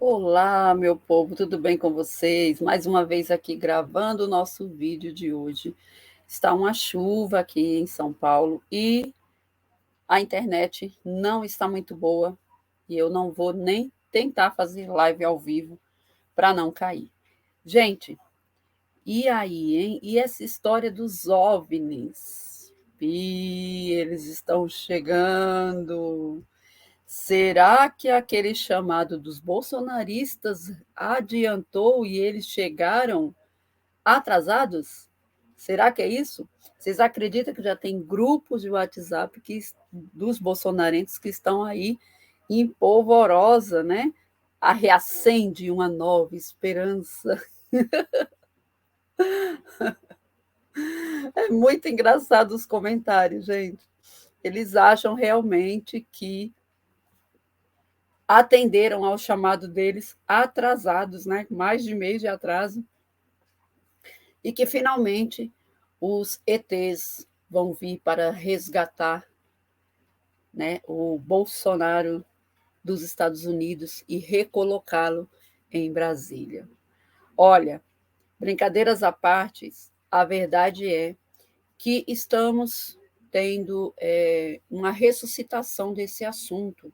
Olá, meu povo, tudo bem com vocês? Mais uma vez aqui gravando o nosso vídeo de hoje. Está uma chuva aqui em São Paulo e a internet não está muito boa e eu não vou nem tentar fazer live ao vivo para não cair. Gente, e aí, hein? E essa história dos OVNIs? Eles estão chegando. Será que aquele chamado dos bolsonaristas adiantou e eles chegaram atrasados? Será que é isso? Vocês acreditam que já tem grupos de WhatsApp dos bolsonarenses que estão aí em polvorosa, né? A reacende uma nova esperança. É muito engraçado os comentários, gente. Eles acham realmente que atenderam ao chamado deles atrasados, né? Mais de mês de atraso, e que finalmente os ETs vão vir para resgatar, né, o Bolsonaro dos Estados Unidos e recolocá-lo em Brasília. Olha, brincadeiras à parte, a verdade é que estamos tendo uma ressuscitação desse assunto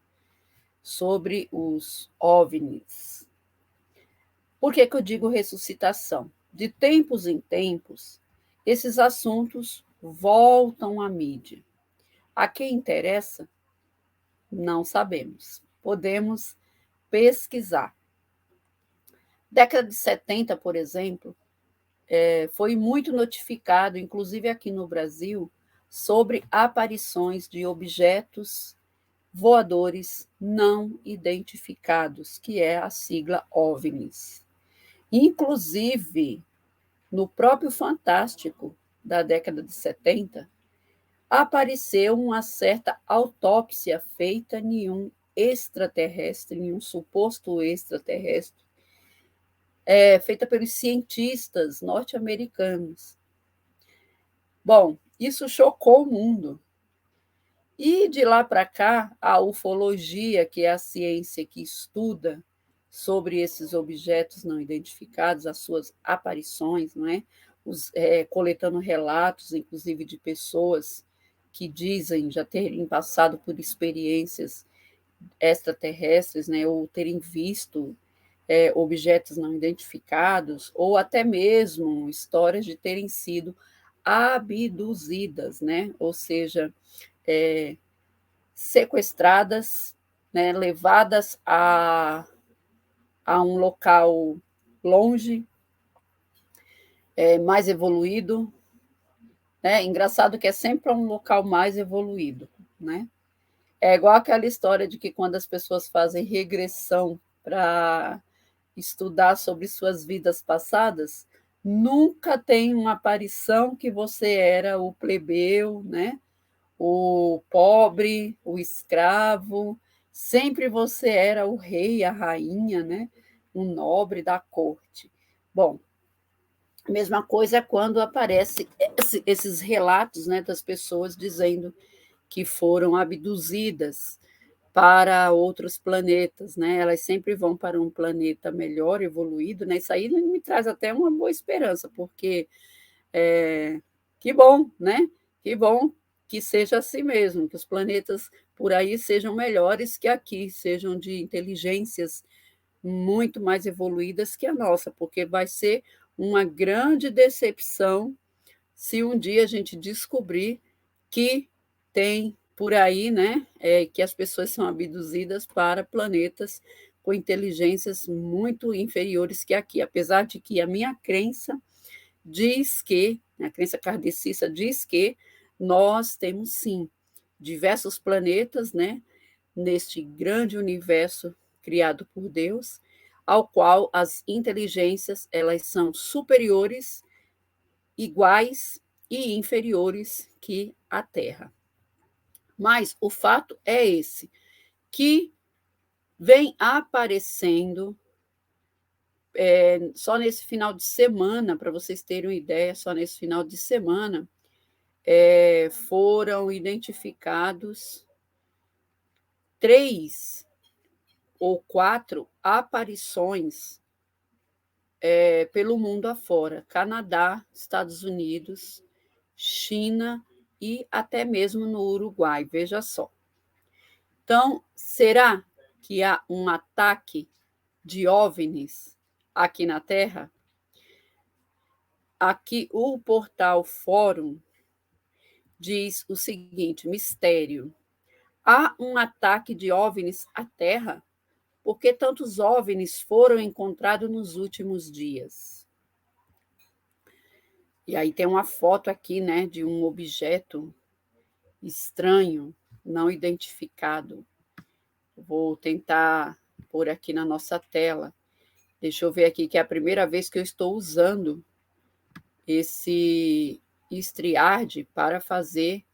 sobre os OVNIs. Por que eu digo ressuscitação? De tempos em tempos, esses assuntos voltam à mídia. A quem interessa, não sabemos. Podemos pesquisar. Década de 70, por exemplo, foi muito notificado, inclusive aqui no Brasil, sobre aparições de objetos voadores não identificados, que é a sigla OVNIs. Inclusive, no próprio Fantástico da década de 70, apareceu uma certa autópsia feita em um extraterrestre, em um suposto extraterrestre, feita pelos cientistas norte-americanos. Bom, isso chocou o mundo. E de lá para cá, a ufologia, que é a ciência que estuda sobre esses objetos não identificados, as suas aparições, não é? Coletando relatos, inclusive, de pessoas que dizem já terem passado por experiências extraterrestres, né, ou terem visto objetos não identificados, ou até mesmo histórias de terem sido abduzidas, né? Ou seja, é, sequestradas, né, levadas a um local longe, mais evoluído. Né? Engraçado que é sempre um local mais evoluído. Né? É igual aquela história de que quando as pessoas fazem regressão para estudar sobre suas vidas passadas, nunca tem uma aparição que você era o plebeu, né? O pobre, o escravo, sempre você era o rei, a rainha, né? Um nobre da corte. Bom, a mesma coisa é quando aparecem esses relatos, né, das pessoas dizendo que foram abduzidas para outros planetas, né? Elas sempre vão para um planeta melhor, evoluído, né? Isso aí me traz até uma boa esperança, porque é, que bom, né? Que bom que seja assim mesmo, que os planetas por aí sejam melhores que aqui, sejam de inteligências muito mais evoluídas que a nossa, porque vai ser uma grande decepção se um dia a gente descobrir que tem por aí, né, que as pessoas são abduzidas para planetas com inteligências muito inferiores que aqui, apesar de que a minha crença diz que, a crença kardecista diz que nós temos sim diversos planetas, né, neste grande universo criado por Deus, ao qual as inteligências elas são superiores, iguais e inferiores que a Terra. Mas o fato é esse, que vem aparecendo só nesse final de semana, para vocês terem uma ideia, só nesse final de semana, foram identificados três ou 4 aparições pelo mundo afora, Canadá, Estados Unidos, China e até mesmo no Uruguai, veja só. Então, será que há um ataque de OVNIs aqui na Terra? Aqui o portal Fórum diz o seguinte: mistério. Há um ataque de OVNIs à Terra? Por que tantos OVNIs foram encontrados nos últimos dias? E aí tem uma foto aqui, né, de um objeto estranho, não identificado. Vou tentar pôr aqui na nossa tela. Deixa eu ver aqui, que é a primeira vez que eu estou usando esse StreamYard para fazer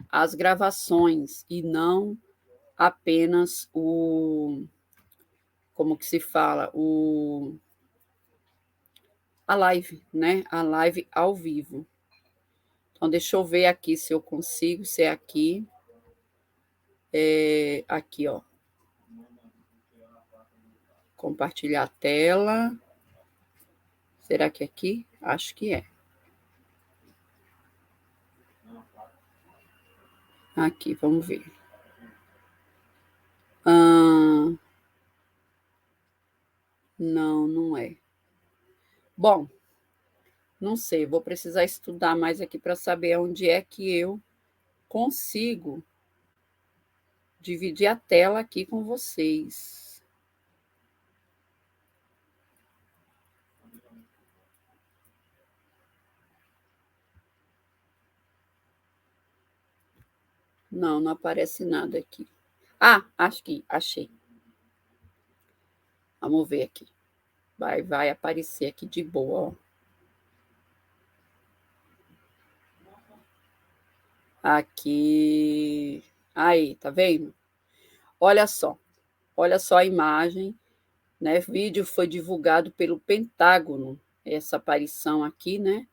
as gravações e não apenas como que se fala, a live, né? A live ao vivo. Então, deixa eu ver aqui se eu consigo, se é aqui. Aqui, ó. Compartilhar a tela. Será que é aqui? Acho que é. Aqui, vamos ver. Não, não é. Bom, não sei, vou precisar estudar mais aqui para saber onde é que eu consigo dividir a tela aqui com vocês. Não, não aparece nada aqui. Ah, acho que achei. Vamos ver aqui. Vai aparecer aqui de boa, ó. Aqui. Aí, tá vendo? Olha só a imagem, né? O vídeo foi divulgado pelo Pentágono, essa aparição aqui, né?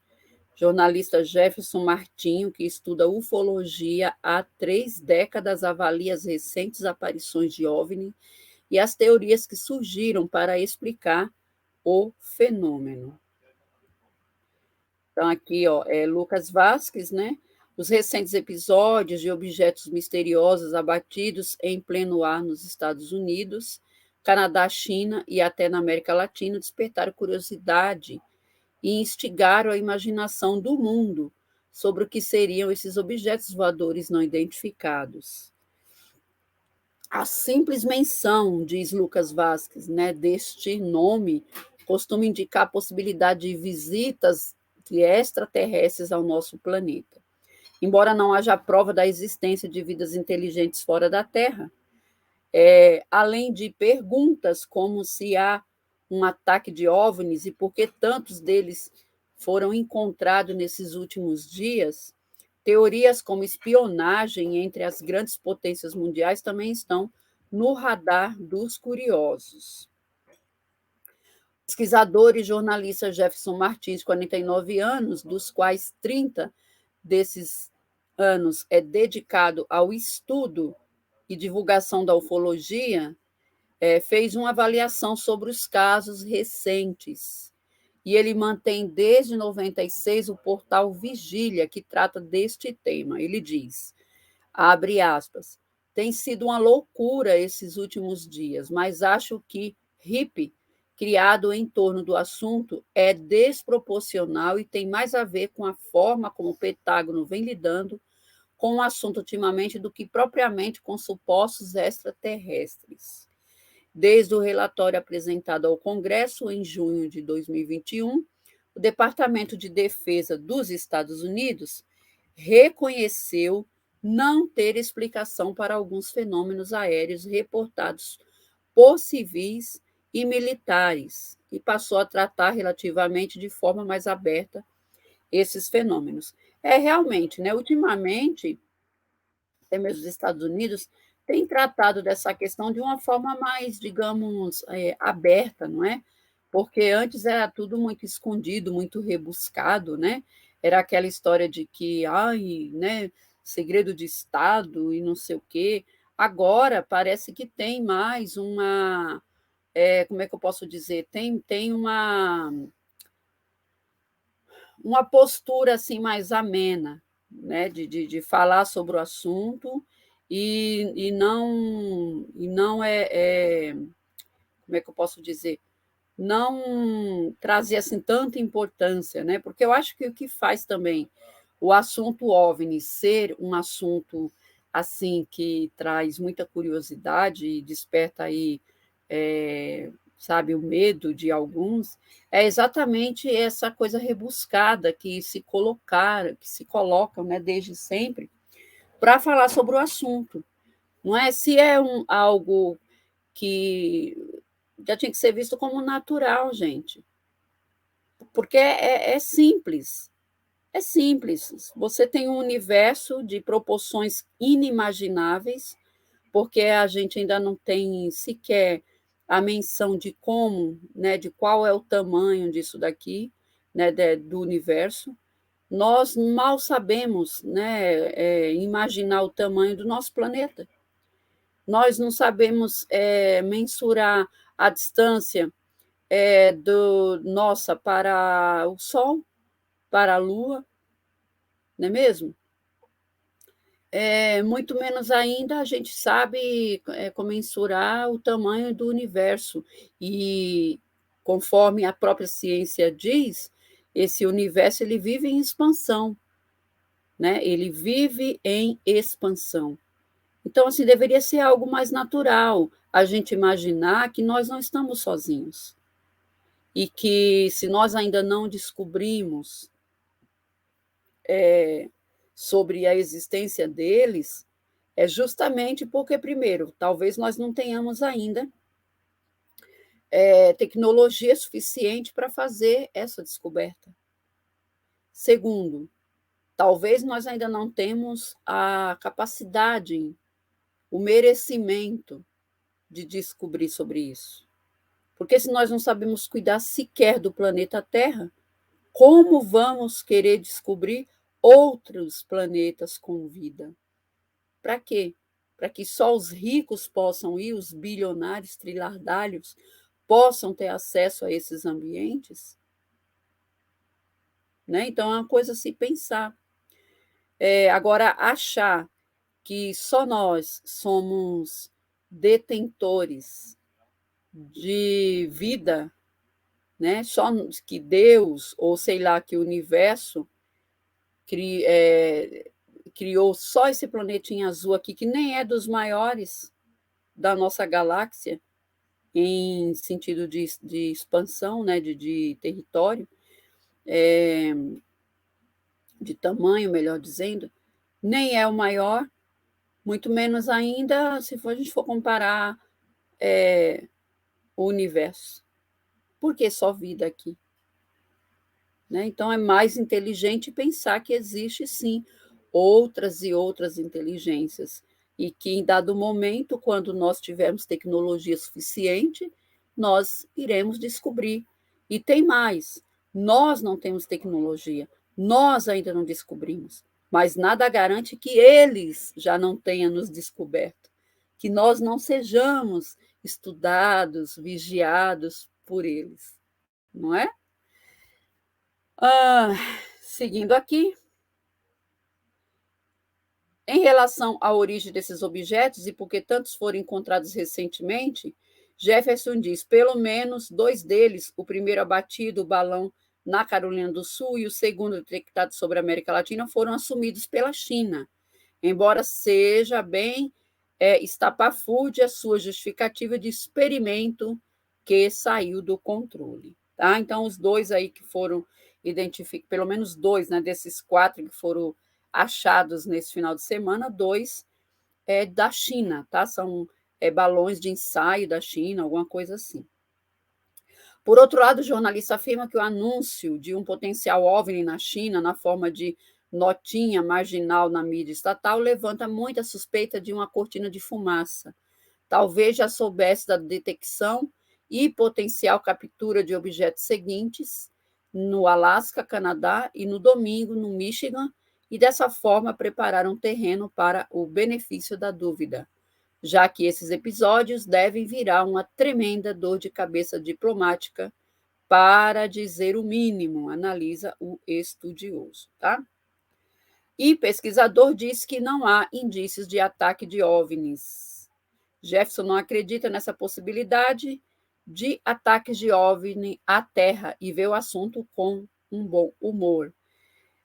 Jornalista Jefferson Martinho, que estuda ufologia há 3 décadas, avalia as recentes aparições de OVNI e as teorias que surgiram para explicar o fenômeno. Então, aqui, ó, Lucas Vasques, né? Os recentes episódios de objetos misteriosos abatidos em pleno ar nos Estados Unidos, Canadá, China e até na América Latina despertaram curiosidade e instigaram a imaginação do mundo sobre o que seriam esses objetos voadores não identificados. A simples menção, diz Lucas Vasques, né, deste nome, costuma indicar a possibilidade de visitas de extraterrestres ao nosso planeta. Embora não haja prova da existência de vidas inteligentes fora da Terra, além de perguntas como se há um ataque de OVNIs e por que tantos deles foram encontrados nesses últimos dias, teorias como espionagem entre as grandes potências mundiais também estão no radar dos curiosos. O pesquisador e jornalista Jefferson Martins, 49 anos, dos quais 30 desses anos é dedicado ao estudo e divulgação da ufologia, fez uma avaliação sobre os casos recentes. E ele mantém desde 96 o portal Vigília, que trata deste tema. Ele diz, abre aspas, tem sido uma loucura esses últimos dias, mas acho que hippie criado em torno do assunto é desproporcional e tem mais a ver com a forma como o Pentágono vem lidando com o assunto ultimamente do que propriamente com supostos extraterrestres. Desde o relatório apresentado ao Congresso em junho de 2021, o Departamento de Defesa dos Estados Unidos reconheceu não ter explicação para alguns fenômenos aéreos reportados por civis e militares e passou a tratar relativamente de forma mais aberta esses fenômenos. Realmente, né? Ultimamente, até mesmo os Estados Unidos têm tratado dessa questão de uma forma mais, digamos, aberta, não é? Porque antes era tudo muito escondido, muito rebuscado, né? Era aquela história de que, ai, né, segredo de Estado e não sei o quê. Agora parece que tem mais uma, como é que eu posso dizer? Tem uma postura assim mais amena, né, de falar sobre o assunto e não como é que eu posso dizer? Não trazer assim tanta importância, né? Porque eu acho que o que faz também o assunto OVNI ser um assunto assim que traz muita curiosidade e desperta aí, sabe, o medo de alguns, é exatamente essa coisa rebuscada que se colocam, né, desde sempre, para falar sobre o assunto. Não é? Se é algo que já tinha que ser visto como natural, gente, porque é simples. É simples. Você tem um universo de proporções inimagináveis, porque a gente ainda não tem sequer a menção de como, né, de qual é o tamanho disso daqui, né, do universo. Nós mal sabemos, né, imaginar o tamanho do nosso planeta. Nós não sabemos mensurar a distância nossa para o Sol, para a Lua, não é mesmo? Muito menos ainda a gente sabe comensurar o tamanho do universo. E, conforme a própria ciência diz, esse universo ele vive em expansão, né? Ele vive em expansão. Então, assim, deveria ser algo mais natural a gente imaginar que nós não estamos sozinhos. E que se nós ainda não descobrimos sobre a existência deles, é justamente porque, primeiro, talvez nós não tenhamos ainda tecnologia suficiente para fazer essa descoberta. Segundo, talvez nós ainda não temos a capacidade, o merecimento de descobrir sobre isso. Porque se nós não sabemos cuidar sequer do planeta Terra, como vamos querer descobrir outros planetas com vida? Para quê? Para que só os ricos possam ir, os bilionários, trilhardários, possam ter acesso a esses ambientes? Né? Então, é uma coisa a se pensar. Agora, achar que só nós somos detentores de vida, né? Só que Deus, ou sei lá, que o universo criou só esse planetinha azul aqui, que nem é dos maiores da nossa galáxia, em sentido de expansão, né, de território, de tamanho, melhor dizendo, nem é o maior, muito menos ainda se a gente for comparar o universo. Por que só vida aqui? Né? Então, é mais inteligente pensar que existe, sim, outras e outras inteligências, e que, em dado momento, quando nós tivermos tecnologia suficiente, nós iremos descobrir. E tem mais: nós não temos tecnologia, nós ainda não descobrimos, mas nada garante que eles já não tenham nos descoberto, que nós não sejamos estudados, vigiados por eles, não é? Ah, seguindo aqui, em relação à origem desses objetos e por que tantos foram encontrados recentemente, Jefferson diz: pelo menos dois deles, o primeiro abatido, o balão na Carolina do Sul, e o segundo detectado sobre a América Latina, foram assumidos pela China, embora seja bem estapafúrdia a sua justificativa de experimento que saiu do controle. Tá? Então, os dois aí que foram identificados, pelo menos dois, né, desses quatro que foram achados nesse final de semana, dois da China, tá? São balões de ensaio da China, alguma coisa assim. Por outro lado, o jornalista afirma que o anúncio de um potencial OVNI na China, na forma de notinha marginal na mídia estatal, levanta muita suspeita de uma cortina de fumaça. Talvez já soubesse da detecção e potencial captura de objetos seguintes no Alasca, Canadá, e no domingo no Michigan, e dessa forma prepararam terreno para o benefício da dúvida. já que esses episódios devem virar uma tremenda dor de cabeça diplomática, para dizer o mínimo, analisa o estudioso, tá? E pesquisador diz que não há indícios de ataque de OVNIs. Jefferson não acredita nessa possibilidade de ataques de OVNI à Terra e vê o assunto com um bom humor.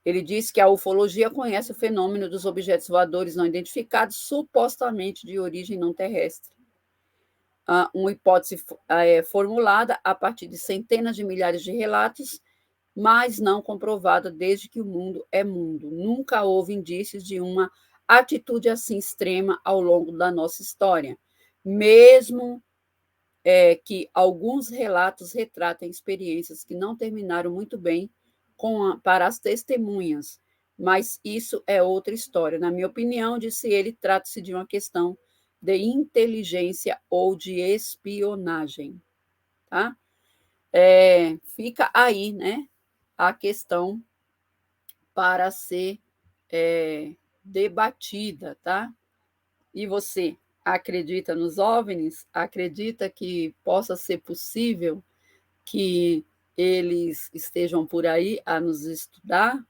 Ele diz que a ufologia conhece o fenômeno dos objetos voadores não identificados, supostamente de origem não terrestre. Uma hipótese formulada a partir de centenas de milhares de relatos, mas não comprovada desde que o mundo é mundo. Nunca houve indícios de uma atitude assim extrema ao longo da nossa história, mesmo que alguns relatos retratem experiências que não terminaram muito bem para as testemunhas, mas isso é outra história. Na minha opinião, disse ele, trata-se de uma questão de inteligência ou de espionagem. Tá? Fica aí, né, a questão para ser debatida, tá? E você acredita nos OVNIs? Acredita que possa ser possível que eles estejam por aí a nos estudar,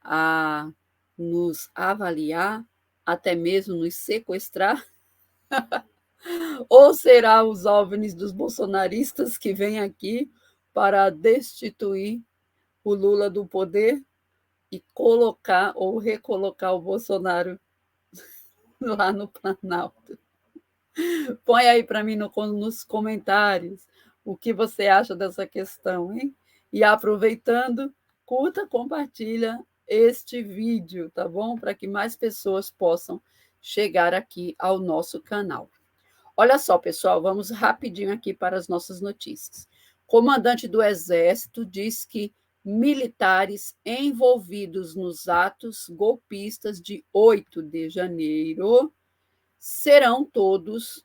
a nos avaliar, até mesmo nos sequestrar? Ou será os OVNIs dos bolsonaristas que vêm aqui para destituir o Lula do poder e colocar ou recolocar o Bolsonaro lá no Planalto? Põe aí para mim nos comentários o que você acha dessa questão, hein? E aproveitando, curta, compartilha este vídeo, tá bom? Para que mais pessoas possam chegar aqui ao nosso canal. Olha só, pessoal, vamos rapidinho aqui para as nossas notícias. Comandante do Exército diz que militares envolvidos nos atos golpistas de 8 de janeiro serão todos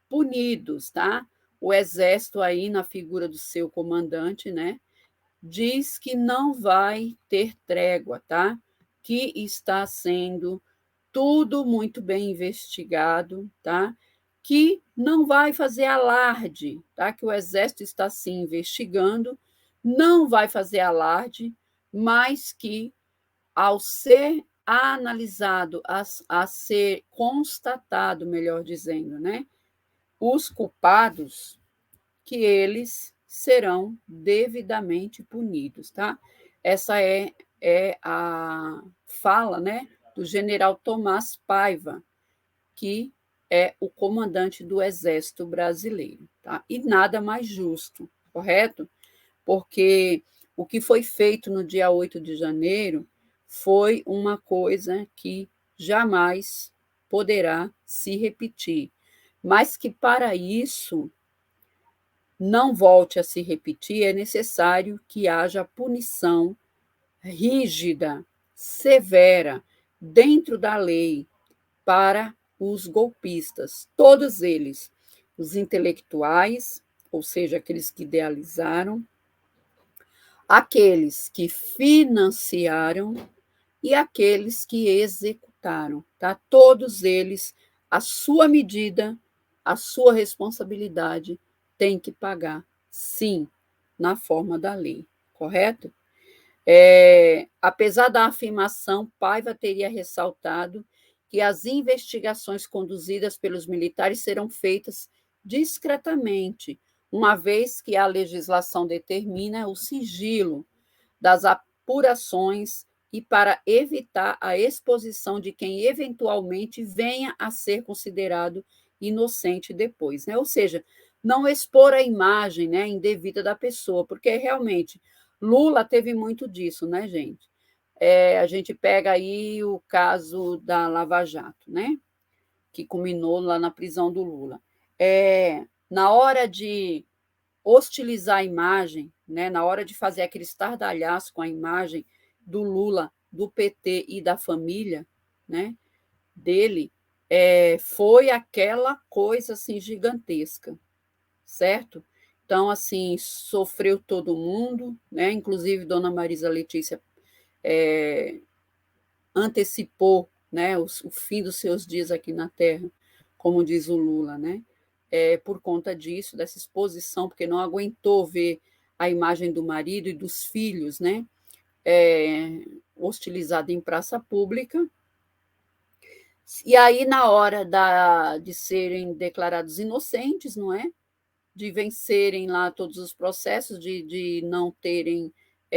punidos, tá? O Exército aí, na figura do seu comandante, né, diz que não vai ter trégua, tá? Que está sendo tudo muito bem investigado, tá? Que não vai fazer alarde, tá? Que o Exército está se investigando, não vai fazer alarde, mas que, ao ser analisado, a ser constatado, melhor dizendo, né? Os culpados, que eles serão devidamente punidos, tá? Essa é a fala, né, do general Tomás Paiva, que é o comandante do Exército Brasileiro, tá? E nada mais justo, correto? Porque o que foi feito no dia 8 de janeiro foi uma coisa que jamais poderá se repetir, mas que para isso não volte a se repetir, é necessário que haja punição rígida, severa, dentro da lei, para os golpistas, todos eles, os intelectuais, ou seja, aqueles que idealizaram, aqueles que financiaram e aqueles que executaram, tá? Todos eles, a sua medida, a sua responsabilidade tem que pagar, sim, na forma da lei, correto? Apesar da afirmação, Paiva teria ressaltado que as investigações conduzidas pelos militares serão feitas discretamente, uma vez que a legislação determina o sigilo das apurações e para evitar a exposição de quem eventualmente venha a ser considerado inocente depois, né? Ou seja, não expor a imagem, né, indevida da pessoa, porque realmente Lula teve muito disso, né, gente? A gente pega aí o caso da Lava Jato, né? Que culminou lá na prisão do Lula. Na hora de hostilizar a imagem, né, na hora de fazer aquele estardalhaço com a imagem do Lula, do PT e da família, né, dele, foi aquela coisa assim gigantesca, certo? Então, assim, sofreu todo mundo, né? Inclusive Dona Marisa Letícia antecipou, né, o fim dos seus dias aqui na Terra como diz o Lula, né? Por conta disso, dessa exposição, porque não aguentou ver a imagem do marido e dos filhos, né? Hostilizada em praça pública. E aí, na hora de serem declarados inocentes, não é? De vencerem lá todos os processos, de não terem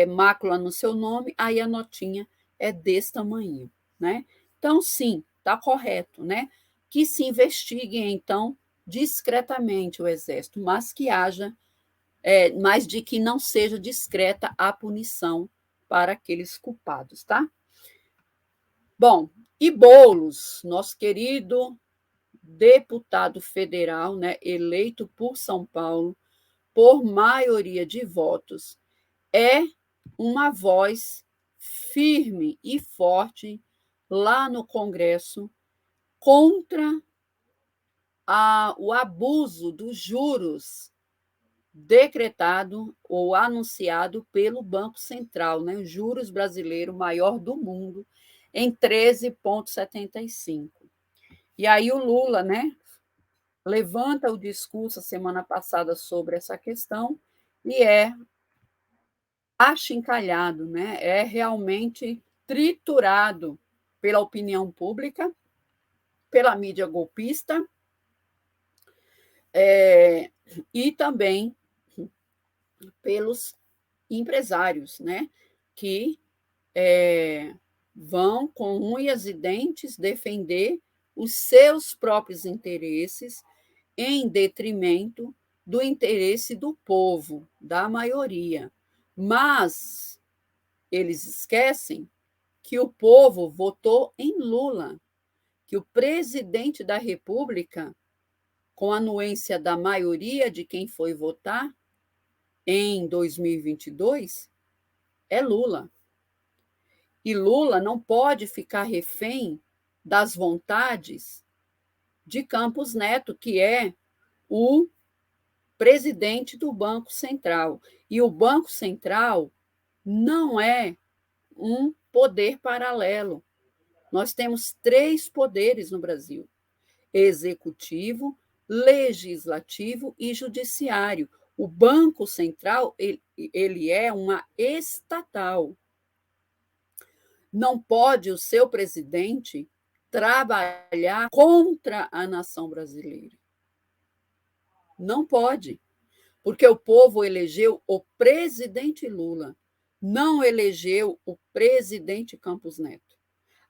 mácula no seu nome, aí a notinha é desse tamanho, né? Então, sim, está correto, né? Que se investigue, então, discretamente o Exército, mas que haja, mas de que não seja discreta a punição para aqueles culpados, tá? Bom, e Boulos, nosso querido deputado federal, né, eleito por São Paulo, por maioria de votos, é uma voz firme e forte lá no Congresso contra o abuso dos juros decretado ou anunciado pelo Banco Central, né? O juros brasileiro maior do mundo, em 13,75. E aí o Lula, né, levanta o discurso a semana passada sobre essa questão e é achincalhado, né? É realmente triturado pela opinião pública, pela mídia golpista, e também pelos empresários, né? Que vão com unhas e dentes defender os seus próprios interesses em detrimento do interesse do povo, da maioria. Mas eles esquecem que o povo votou em Lula, que o presidente da República, com a anuência da maioria de quem foi votar em 2022, é Lula. E Lula não pode ficar refém das vontades de Campos Neto, que é o presidente do Banco Central. E o Banco Central não é um poder paralelo. Nós temos 3 poderes no Brasil: executivo, legislativo e judiciário. O Banco Central ele é uma estatal. Não pode o seu presidente trabalhar contra a nação brasileira. Não pode, porque o povo elegeu o presidente Lula, não elegeu o presidente Campos Neto.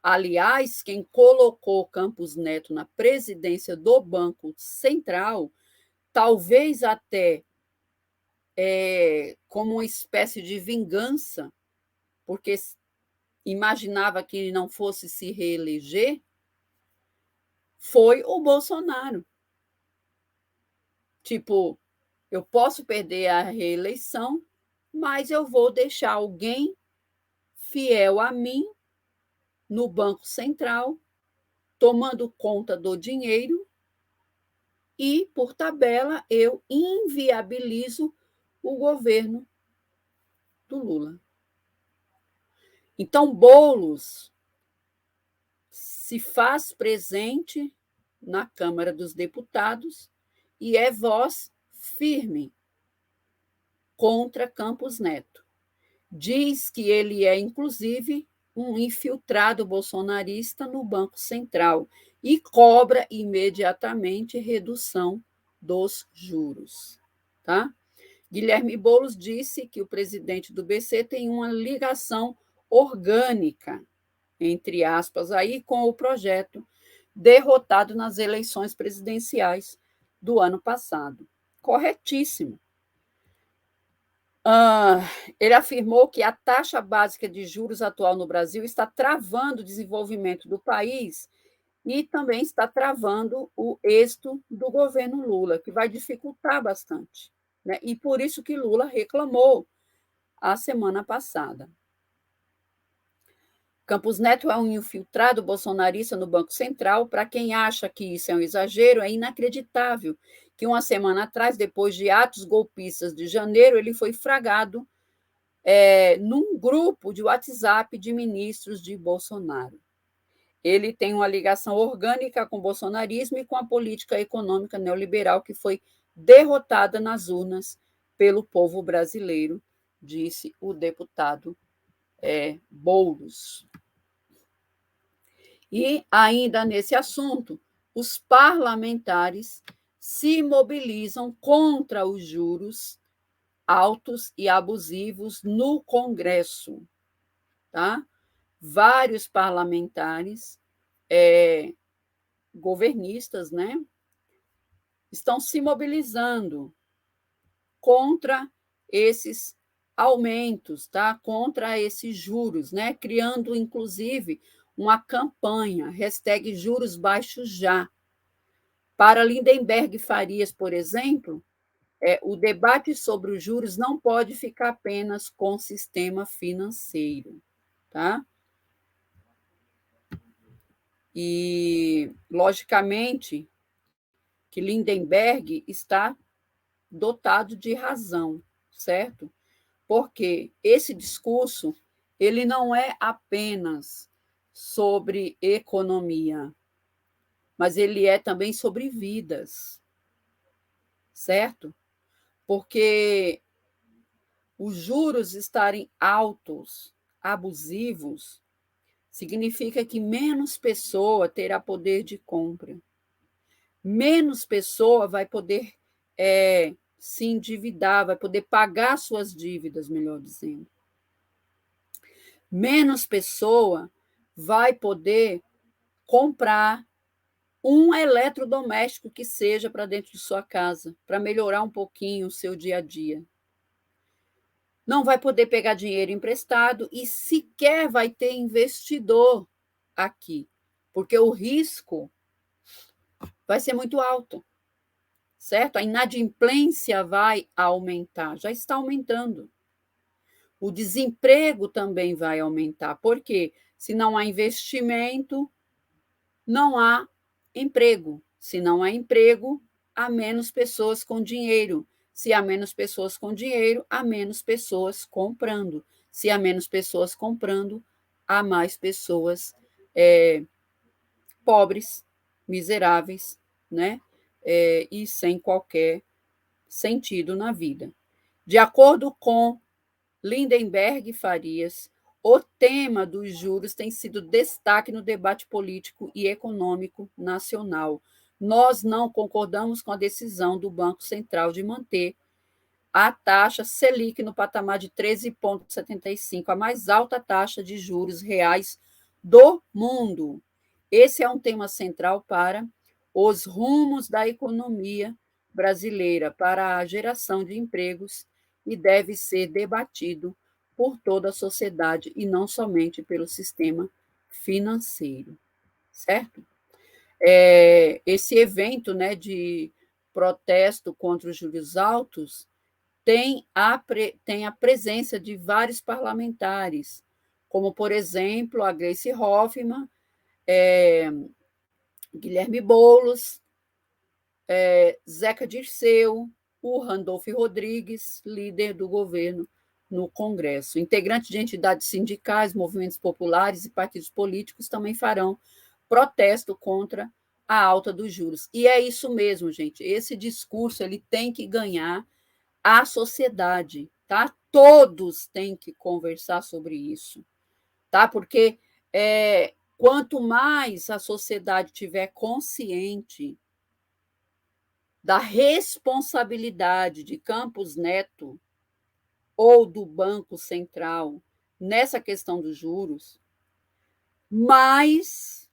Aliás, quem colocou Campos Neto na presidência do Banco Central, talvez até como uma espécie de vingança, porque imaginava que ele não fosse se reeleger, foi o Bolsonaro. Tipo, eu posso perder a reeleição, mas eu vou deixar alguém fiel a mim no Banco Central, tomando conta do dinheiro, e, por tabela, eu inviabilizo o governo do Lula. Então, Boulos se faz presente na Câmara dos Deputados e é voz firme contra Campos Neto. Diz que ele é, inclusive, um infiltrado bolsonarista no Banco Central e cobra imediatamente redução dos juros. Tá? Guilherme Boulos disse que o presidente do BC tem uma ligação orgânica, entre aspas, aí, com o projeto derrotado nas eleições presidenciais do ano passado. Corretíssimo. Ele afirmou que a taxa básica de juros atual no Brasil está travando o desenvolvimento do país e também está travando o êxito do governo Lula, que vai dificultar bastante, né? E por isso que Lula reclamou a semana passada. Campos Neto é um infiltrado bolsonarista no Banco Central. Para quem acha que isso é um exagero, é inacreditável que uma semana atrás, depois de atos golpistas de janeiro, ele foi fragado num grupo de WhatsApp de ministros de Bolsonaro. ele tem uma ligação orgânica com o bolsonarismo e com a política econômica neoliberal que foi derrotada nas urnas pelo povo brasileiro, disse o deputado Boulos. E, ainda nesse assunto, os parlamentares se mobilizam contra os juros altos e abusivos no Congresso. Tá? Vários parlamentares governistas, né, estão se mobilizando contra esses aumentos, tá? Contra esses juros, né? Criando, inclusive, uma campanha, #juros baixos já. Para Lindenberg Farias, por exemplo, o debate sobre os juros não pode ficar apenas com o sistema financeiro, tá? E, logicamente, que Lindenberg está dotado de razão, certo? Porque esse discurso ele não é apenas sobre economia, mas ele é também sobre vidas, certo? Porque os juros estarem altos, abusivos, significa que menos pessoa terá poder de compra, menos pessoa vai poder se endividar, vai poder pagar suas dívidas, melhor dizendo. Menos pessoa vai poder comprar um eletrodoméstico que seja para dentro de sua casa, para melhorar um pouquinho o seu dia a dia. Não vai poder pegar dinheiro emprestado e sequer vai ter investidor aqui, porque o risco vai ser muito alto, certo? A inadimplência vai aumentar, já está aumentando. O desemprego também vai aumentar, porque se não há investimento, não há emprego. Se não há emprego, há menos pessoas com dinheiro. Se há menos pessoas com dinheiro, há menos pessoas comprando. Se há menos pessoas comprando, há mais pessoas pobres, miseráveis, né? E sem qualquer sentido na vida. De acordo com Lindenberg Farias, o tema dos juros tem sido destaque no debate político e econômico nacional. Nós não concordamos com a decisão do Banco Central de manter a taxa Selic no patamar de 13,75, a mais alta taxa de juros reais do mundo. Esse é um tema central para os rumos da economia brasileira, para a geração de empregos e deve ser debatido por toda a sociedade e não somente pelo sistema financeiro, certo? Esse evento, né, de protesto contra os juros altos tem a presença de vários parlamentares, como, por exemplo, a Gleice Hoffmann, Guilherme Boulos, Zeca Dirceu, o Randolph Rodrigues, líder do governo no Congresso. Integrantes de entidades sindicais, movimentos populares e partidos políticos também farão protesto contra a alta dos juros. E é isso mesmo, gente. Esse discurso ele tem que ganhar a sociedade, tá? Todos têm que conversar sobre isso, tá? Porque quanto mais a sociedade tiver consciente da responsabilidade de Campos Neto ou do Banco Central nessa questão dos juros, mais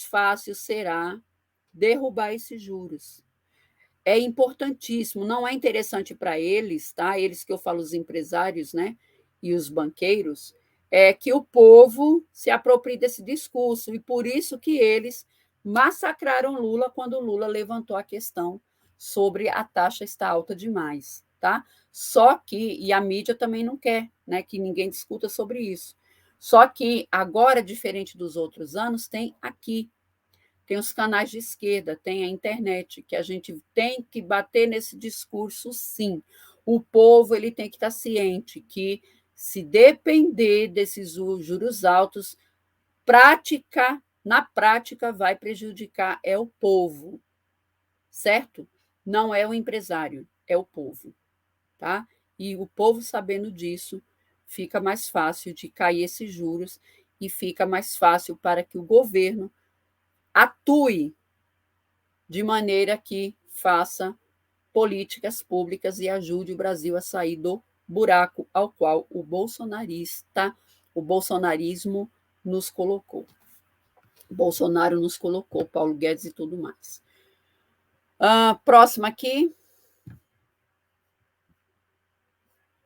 fácil será derrubar esses juros. É importantíssimo, não é interessante para eles, tá? Eles que eu falo, os empresários, né? E os banqueiros, que o povo se aproprie desse discurso, e por isso que eles massacraram Lula quando Lula levantou a questão sobre a taxa estar alta demais, tá? Só que, e a mídia também não quer, né, que ninguém discuta sobre isso. Só que agora, diferente dos outros anos, tem aqui, tem os canais de esquerda, tem a internet, que a gente tem que bater nesse discurso, sim. O povo ele tem que estar ciente que, se depender desses juros altos, na prática vai prejudicar é o povo, certo? Não é o empresário, é o povo, tá? E o povo sabendo disso, fica mais fácil de cair esses juros e fica mais fácil para que o governo atue de maneira que faça políticas públicas e ajude o Brasil a sair do buraco ao qual o bolsonarismo nos colocou. Bolsonaro nos colocou, Paulo Guedes e tudo mais. Próxima aqui.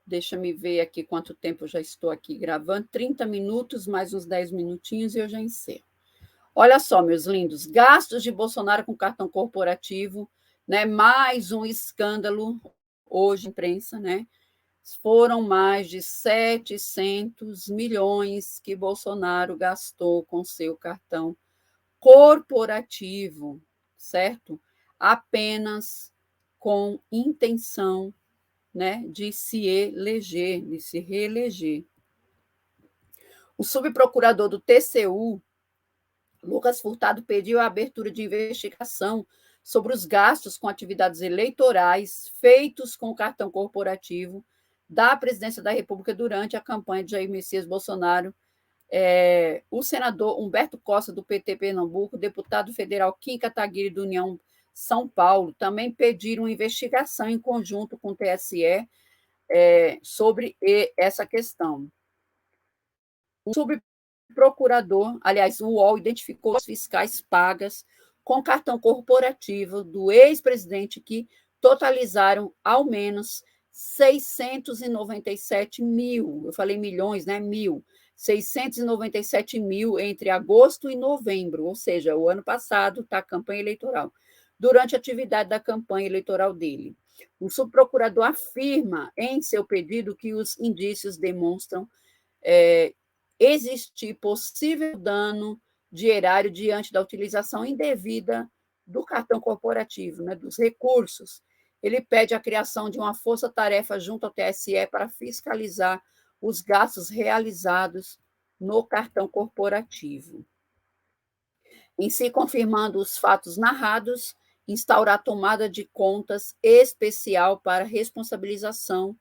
Deixa me ver aqui quanto tempo eu já estou aqui gravando. 30 minutos, mais uns 10 minutinhos e eu já encerro. Olha só, meus lindos, gastos de Bolsonaro com cartão corporativo, né? Mais um escândalo hoje, imprensa, né? Foram mais de 700 milhões que Bolsonaro gastou com seu cartão corporativo, certo? Apenas com intenção, né, de se eleger, de se reeleger. O subprocurador do TCU, Lucas Furtado, pediu a abertura de investigação sobre os gastos com atividades eleitorais feitos com o cartão corporativo da presidência da República durante a campanha de Jair Messias Bolsonaro. O senador Humberto Costa, do PT Pernambuco, o deputado federal Kim Kataguiri, do União São Paulo, também pediram investigação em conjunto com o TSE sobre essa questão. O subprocurador, aliás, o UOL, identificou as fiscais pagas com cartão corporativo do ex-presidente que totalizaram ao menos 697 mil, eu falei milhões, né? 697 mil entre agosto e novembro, ou seja, o ano passado, tá? A campanha eleitoral, durante a atividade da campanha eleitoral dele. O subprocurador afirma em seu pedido que os indícios demonstram existir possível dano de erário diante da utilização indevida do cartão corporativo, né, dos recursos. Ele pede a criação de uma força-tarefa junto ao TSE para fiscalizar os gastos realizados no cartão corporativo. Em si, confirmando os fatos narrados, instaurar tomada de contas especial para responsabilização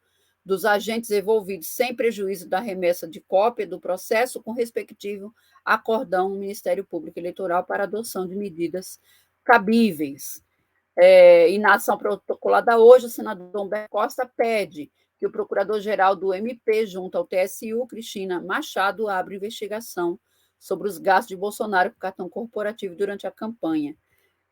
dos agentes envolvidos, sem prejuízo da remessa de cópia do processo, com respectivo acórdão do Ministério Público Eleitoral para adoção de medidas cabíveis. E na ação protocolada hoje, o senador Humberto Costa pede que o procurador-geral do MP, junto ao TSU, Cristina Machado, abra investigação sobre os gastos de Bolsonaro com cartão corporativo durante a campanha.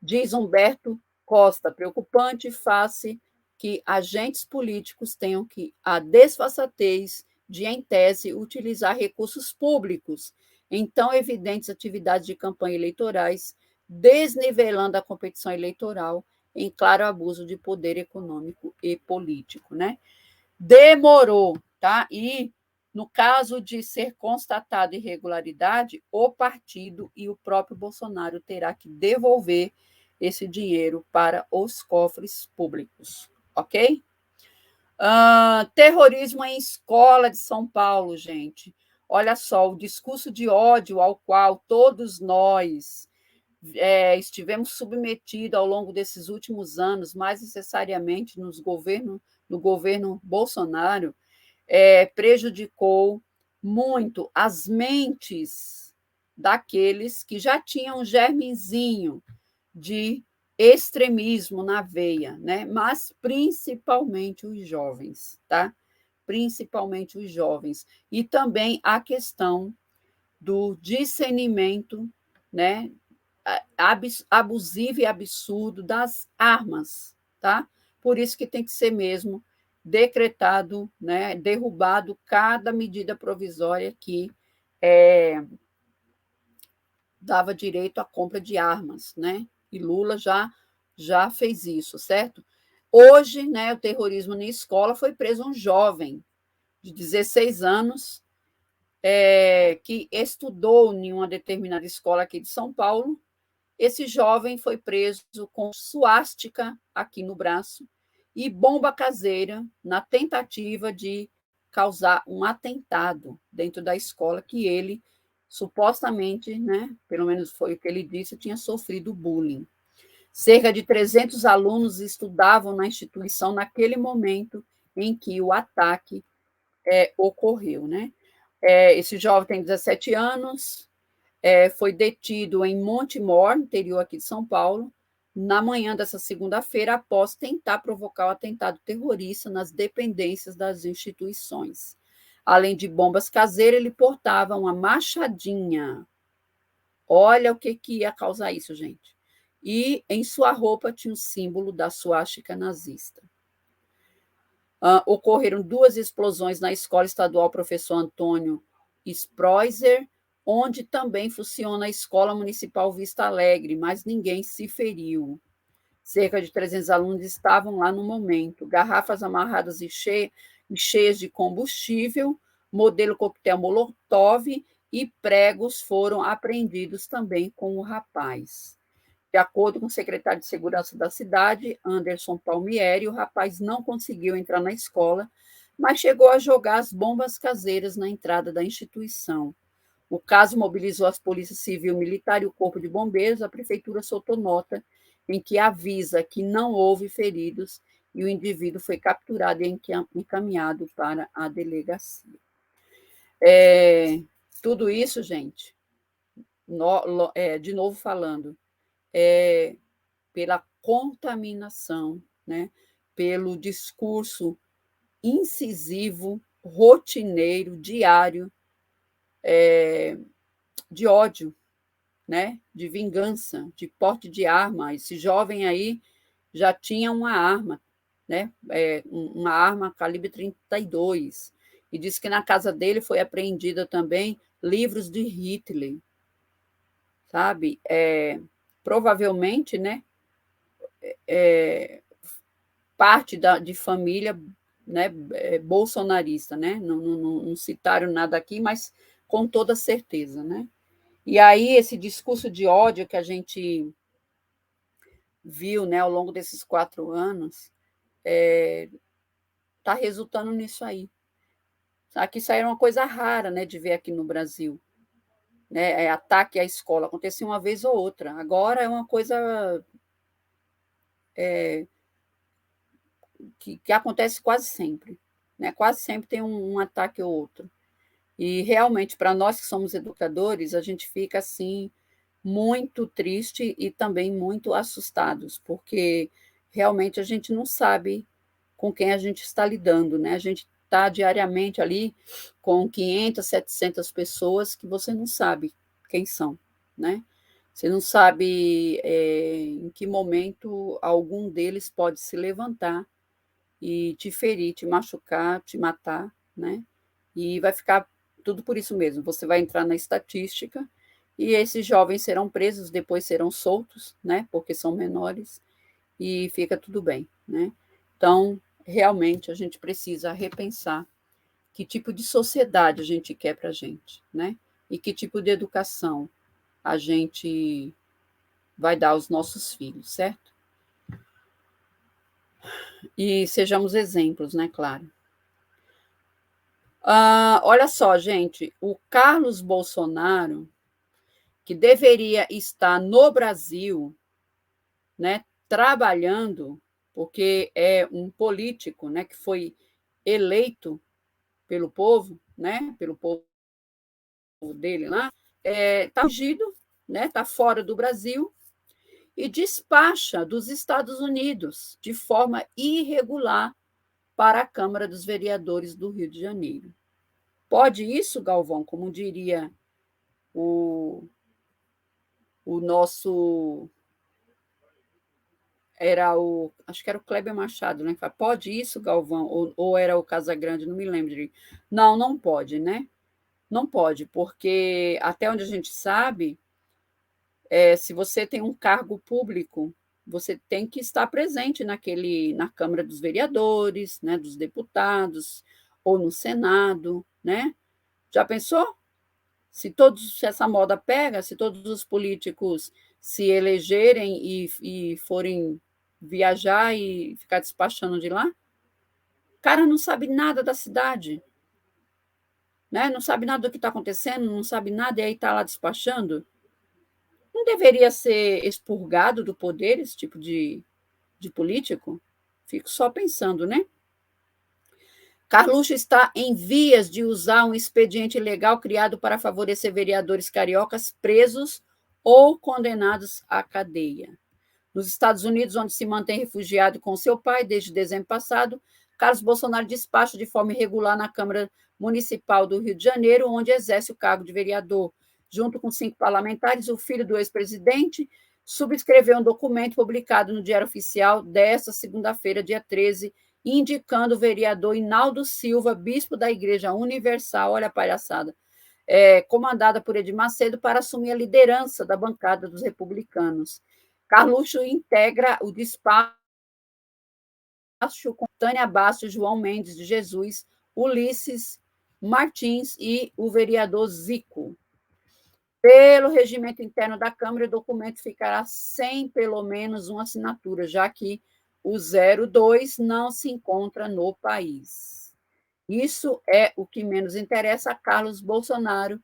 Diz Humberto Costa, preocupante face que agentes políticos tenham a desfaçatez de, em tese, utilizar recursos públicos em tão evidentes atividades de campanha eleitorais, desnivelando a competição eleitoral em claro abuso de poder econômico e político, né? Demorou, tá? E, no caso de ser constatada irregularidade, o partido e o próprio Bolsonaro terá que devolver esse dinheiro para os cofres públicos, ok? Terrorismo em escola de São Paulo, gente. Olha só, o discurso de ódio ao qual todos nós estivemos submetidos ao longo desses últimos anos, mais necessariamente no governo Bolsonaro, prejudicou muito as mentes daqueles que já tinham um germezinho de extremismo na veia, né? Mas principalmente os jovens, tá? Principalmente os jovens. E também a questão do discernimento, né, abusivo e absurdo das armas, tá? Por isso que tem que ser mesmo decretado, né, derrubado cada medida provisória que dava direito à compra de armas, né? E Lula já fez isso, certo? Hoje, né, o terrorismo na escola, foi preso um jovem de 16 anos que estudou em uma determinada escola aqui de São Paulo. Esse jovem foi preso com suástica aqui no braço e bomba caseira na tentativa de causar um atentado dentro da escola que ele supostamente, né, pelo menos foi o que ele disse, tinha sofrido bullying. Cerca de 300 alunos estudavam na instituição naquele momento em que o ataque ocorreu, né? Esse jovem tem 17 anos, foi detido em Montemor, interior aqui de São Paulo, na manhã dessa segunda-feira, após tentar provocar o atentado terrorista nas dependências das instituições. Além de bombas caseiras, ele portava uma machadinha. Olha o que ia causar isso, gente. E em sua roupa tinha o símbolo da suástica nazista. Ocorreram 2 explosões na Escola Estadual Professor Antônio Spreuser, onde também funciona a Escola Municipal Vista Alegre, mas ninguém se feriu. Cerca de 300 alunos estavam lá no momento. Garrafas amarradas e cheias de combustível, modelo coquetel Molotov e pregos foram apreendidos também com o rapaz. De acordo com o secretário de Segurança da cidade, Anderson Palmieri, o rapaz não conseguiu entrar na escola, mas chegou a jogar as bombas caseiras na entrada da instituição. O caso mobilizou as polícias civil, militar e o corpo de bombeiros. A prefeitura soltou nota em que avisa que não houve feridos e o indivíduo foi capturado e encaminhado para a delegacia. Tudo isso, gente, de novo falando, pela contaminação, né, pelo discurso incisivo, rotineiro, diário, de ódio, né, de vingança, de porte de arma. Esse jovem aí já tinha uma arma, né, uma arma calibre 32, e diz que na casa dele foi apreendida também livros de Hitler, sabe? Provavelmente, né, parte de família, né, bolsonarista, né? Não citaram nada aqui, mas com toda certeza, né? E aí esse discurso de ódio que a gente viu, né, ao longo desses 4 anos, está resultando nisso aí. Sabe que isso aí era uma coisa rara, né, de ver aqui no Brasil, né? Ataque à escola acontecia uma vez ou outra. Agora é uma coisa que acontece quase sempre, né? Quase sempre tem um ataque ou outro. E realmente, para nós que somos educadores, a gente fica assim muito triste e também muito assustados, porque realmente a gente não sabe com quem a gente está lidando, né? A gente está diariamente ali com 500, 700 pessoas que você não sabe quem são, né? Você não sabe em que momento algum deles pode se levantar e te ferir, te machucar, te matar, né? E vai ficar tudo por isso mesmo. Você vai entrar na estatística e esses jovens serão presos, depois serão soltos, né? Porque são menores e fica tudo bem, né? Então, realmente, a gente precisa repensar que tipo de sociedade a gente quer para a gente, né? E que tipo de educação a gente vai dar aos nossos filhos, certo? E sejamos exemplos, né? Claro. Olha só, gente, o Carlos Bolsonaro, que deveria estar no Brasil, né, trabalhando, porque é um político, né, que foi eleito pelo povo, né, pelo povo dele lá, está fugido, né, está fora do Brasil e despacha dos Estados Unidos de forma irregular para a Câmara dos Vereadores do Rio de Janeiro. Pode isso, Galvão, como diria o, o nosso acho que era o Kleber Machado, né? Que fala, pode isso, Galvão? Ou era o Casagrande, não me lembro. Não, não pode, né? Não pode, porque até onde a gente sabe, se você tem um cargo público, você tem que estar presente na Câmara dos Vereadores, né? Dos deputados, ou no Senado, né? Já pensou? Se essa moda pega, se todos os políticos se elegerem e forem viajar e ficar despachando de lá, o cara não sabe nada da cidade, né? Não sabe nada do que está acontecendo, não sabe nada e aí está lá despachando. Não deveria ser expurgado do poder esse tipo de político? Fico só pensando, né? Carluxo está em vias de usar um expediente legal criado para favorecer vereadores cariocas presos ou condenados à cadeia. Nos Estados Unidos, onde se mantém refugiado com seu pai desde dezembro passado, Carlos Bolsonaro despacha de forma irregular na Câmara Municipal do Rio de Janeiro, onde exerce o cargo de vereador. Junto com 5 parlamentares, o filho do ex-presidente subscreveu um documento publicado no Diário Oficial desta segunda-feira, dia 13, indicando o vereador Hinaldo Silva, bispo da Igreja Universal, olha a palhaçada, comandada por Edir Macedo, para assumir a liderança da bancada dos republicanos. Carluxo integra o despacho com Tânia Bastos, João Mendes de Jesus, Ulisses Martins e o vereador Zico. Pelo regimento interno da Câmara, o documento ficará sem pelo menos uma assinatura, já que o 02 não se encontra no país. Isso é o que menos interessa a Carlos Bolsonaro,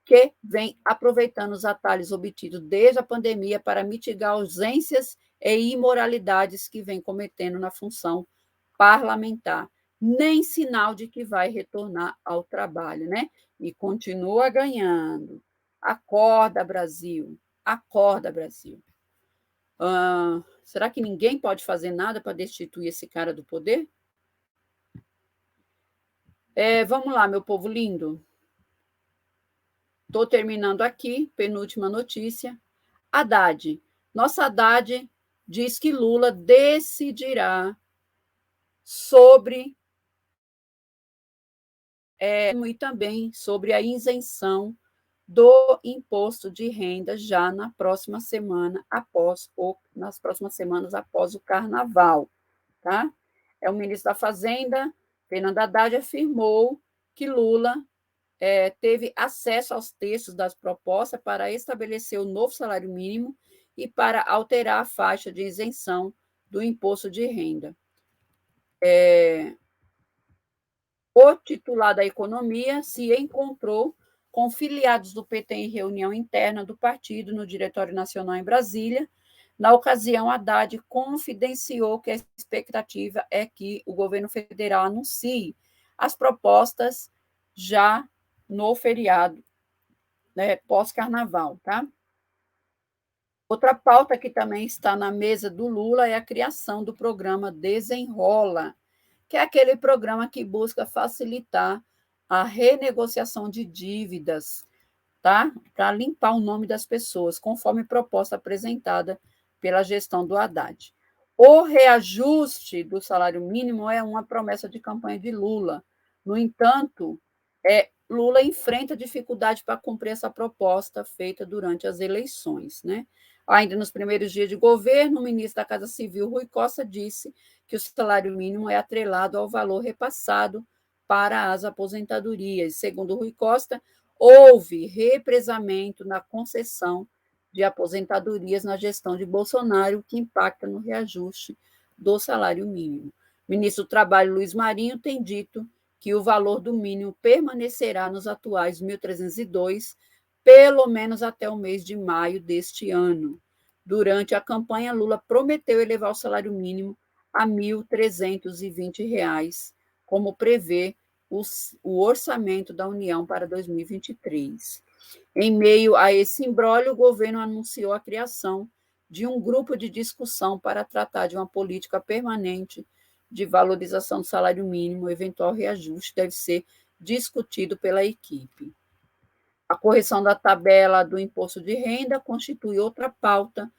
que vem aproveitando os atalhos obtidos desde a pandemia para mitigar ausências e imoralidades que vem cometendo na função parlamentar. Nem sinal de que vai retornar ao trabalho, né? E continua ganhando. Acorda, Brasil. Acorda, Brasil. Será que ninguém pode fazer nada para destituir esse cara do poder? Vamos lá, meu povo lindo. Estou terminando aqui, penúltima notícia. Haddad. Nossa Haddad diz que Lula decidirá sobre e também sobre a isenção do imposto de renda já na próxima semana nas próximas semanas após o Carnaval, tá? O ministro da Fazenda, Fernando Haddad, afirmou que Lula teve acesso aos textos das propostas para estabelecer o novo salário mínimo e para alterar a faixa de isenção do imposto de renda. O titular da Economia se encontrou com filiados do PT em reunião interna do partido no Diretório Nacional em Brasília. Na ocasião, Haddad confidenciou que a expectativa é que o governo federal anuncie as propostas já no feriado, né, pós-carnaval, tá? Outra pauta que também está na mesa do Lula é a criação do programa Desenrola, que é aquele programa que busca facilitar a renegociação de dívidas, tá? Para limpar o nome das pessoas, conforme proposta apresentada pela gestão do Haddad. O reajuste do salário mínimo é uma promessa de campanha de Lula. No entanto, Lula enfrenta dificuldade para cumprir essa proposta feita durante as eleições, né? Ainda nos primeiros dias de governo, o ministro da Casa Civil, Rui Costa, disse que o salário mínimo é atrelado ao valor repassado para as aposentadorias. Segundo Rui Costa, houve represamento na concessão de aposentadorias na gestão de Bolsonaro, que impacta no reajuste do salário mínimo. O ministro do Trabalho, Luiz Marinho, tem dito que o valor do mínimo permanecerá nos atuais 1.302, pelo menos até o mês de maio deste ano. Durante a campanha, Lula prometeu elevar o salário mínimo a R$ 1.320, como prevê o orçamento da União para 2023. Em meio a esse imbróglio, o governo anunciou a criação de um grupo de discussão para tratar de uma política permanente de valorização do salário mínimo. O eventual reajuste deve ser discutido pela equipe. A correção da tabela do imposto de renda constitui outra pauta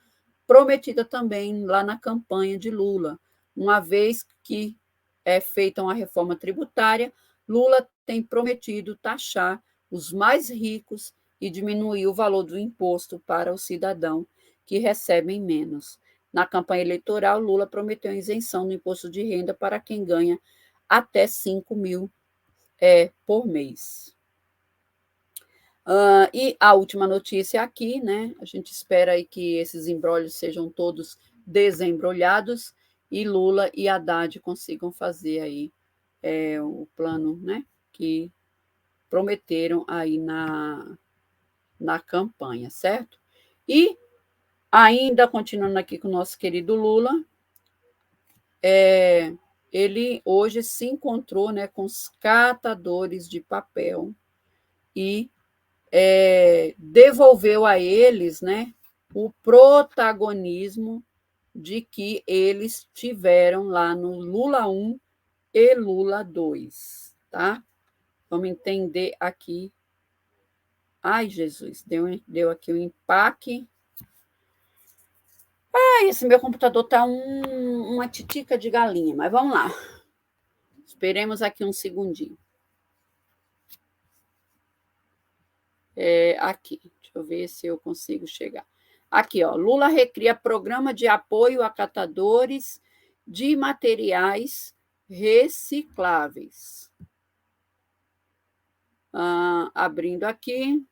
prometida também lá na campanha de Lula. Uma vez que é feita uma reforma tributária, Lula tem prometido taxar os mais ricos e diminuir o valor do imposto para o cidadão que recebem menos. Na campanha eleitoral, Lula prometeu isenção do imposto de renda para quem ganha até 5 mil por mês. E a última notícia aqui, né? A gente espera aí que esses embrólios sejam todos desembrolhados e Lula e Haddad consigam fazer aí o plano, né? Que prometeram aí na campanha, certo? E ainda continuando aqui com o nosso querido Lula, ele hoje se encontrou, né, com os catadores de papel e devolveu a eles, né, o protagonismo de que eles tiveram lá no Lula 1 e Lula 2, tá? Vamos entender aqui. Ai, Jesus, deu aqui um empaque. Esse meu computador tá uma titica de galinha, mas vamos lá. Esperemos aqui um segundinho. Aqui, deixa eu ver se eu consigo chegar. Aqui, ó, Lula recria programa de apoio a catadores de materiais recicláveis. Abrindo aqui.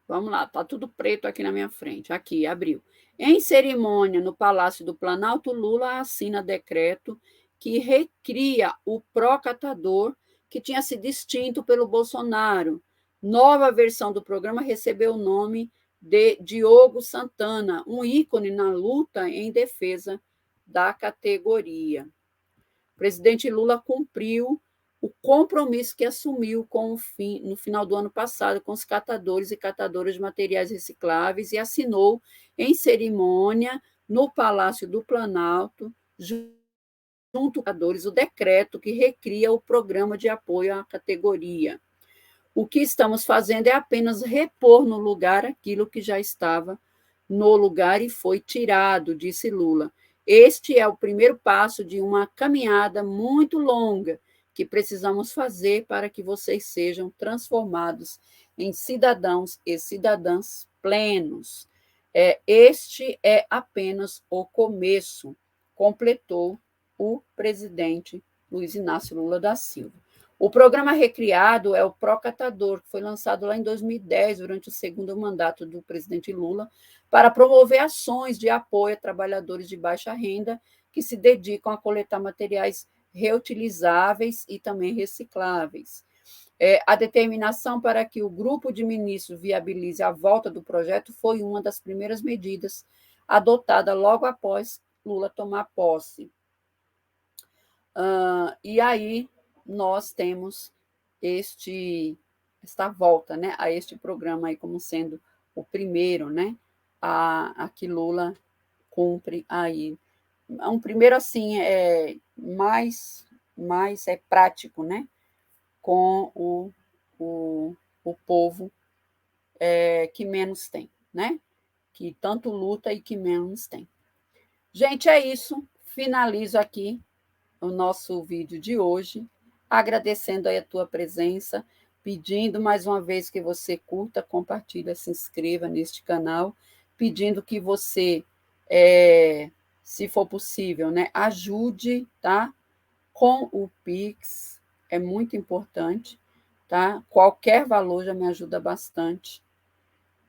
Vamos lá, tá tudo preto aqui na minha frente. Aqui, abriu. Em cerimônia no Palácio do Planalto, Lula assina decreto que recria o pró-catador que tinha sido extinto pelo Bolsonaro. Nova versão do programa recebeu o nome de Diogo Santana, um ícone na luta em defesa da categoria. O presidente Lula cumpriu o compromisso que assumiu no final do ano passado com os catadores e catadoras de materiais recicláveis e assinou em cerimônia no Palácio do Planalto, junto com o decreto que recria o programa de apoio à categoria. O que estamos fazendo é apenas repor no lugar aquilo que já estava no lugar e foi tirado, disse Lula. Este é o primeiro passo de uma caminhada muito longa que precisamos fazer para que vocês sejam transformados em cidadãos e cidadãs plenos. Este é apenas o começo, completou o presidente Luiz Inácio Lula da Silva. O programa recriado é o Pró-Catador, que foi lançado lá em 2010, durante o segundo mandato do presidente Lula, para promover ações de apoio a trabalhadores de baixa renda que se dedicam a coletar materiais reutilizáveis e também recicláveis. A determinação para que o grupo de ministros viabilize a volta do projeto foi uma das primeiras medidas adotada logo após Lula tomar posse. E aí nós temos esta volta, né, a este programa aí como sendo o primeiro, né, a que Lula cumpre aí. Um primeiro, assim, mais prático, né, com o povo que menos tem, né, que tanto luta e que menos tem. Gente, é isso. Finalizo aqui o nosso vídeo de hoje, agradecendo aí a tua presença, pedindo mais uma vez que você curta, compartilhe, se inscreva neste canal, pedindo que você, se for possível, né, ajude, tá? Com o Pix, é muito importante, tá? Qualquer valor já me ajuda bastante.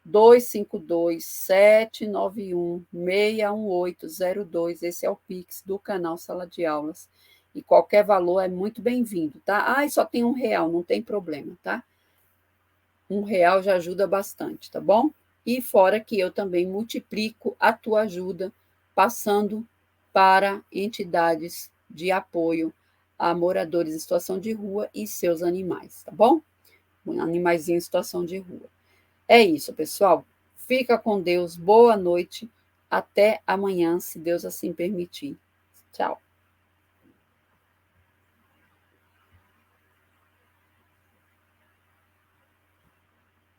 252-791-61802. Esse é o Pix do canal Sala de Aulas. E qualquer valor é muito bem-vindo, tá? Só tem R$1, não tem problema, tá? R$1 já ajuda bastante, tá bom? E fora que eu também multiplico a tua ajuda, passando para entidades de apoio a moradores em situação de rua e seus animais, tá bom? Animaizinhos em situação de rua. É isso, pessoal. Fica com Deus. Boa noite. Até amanhã, se Deus assim permitir. Tchau.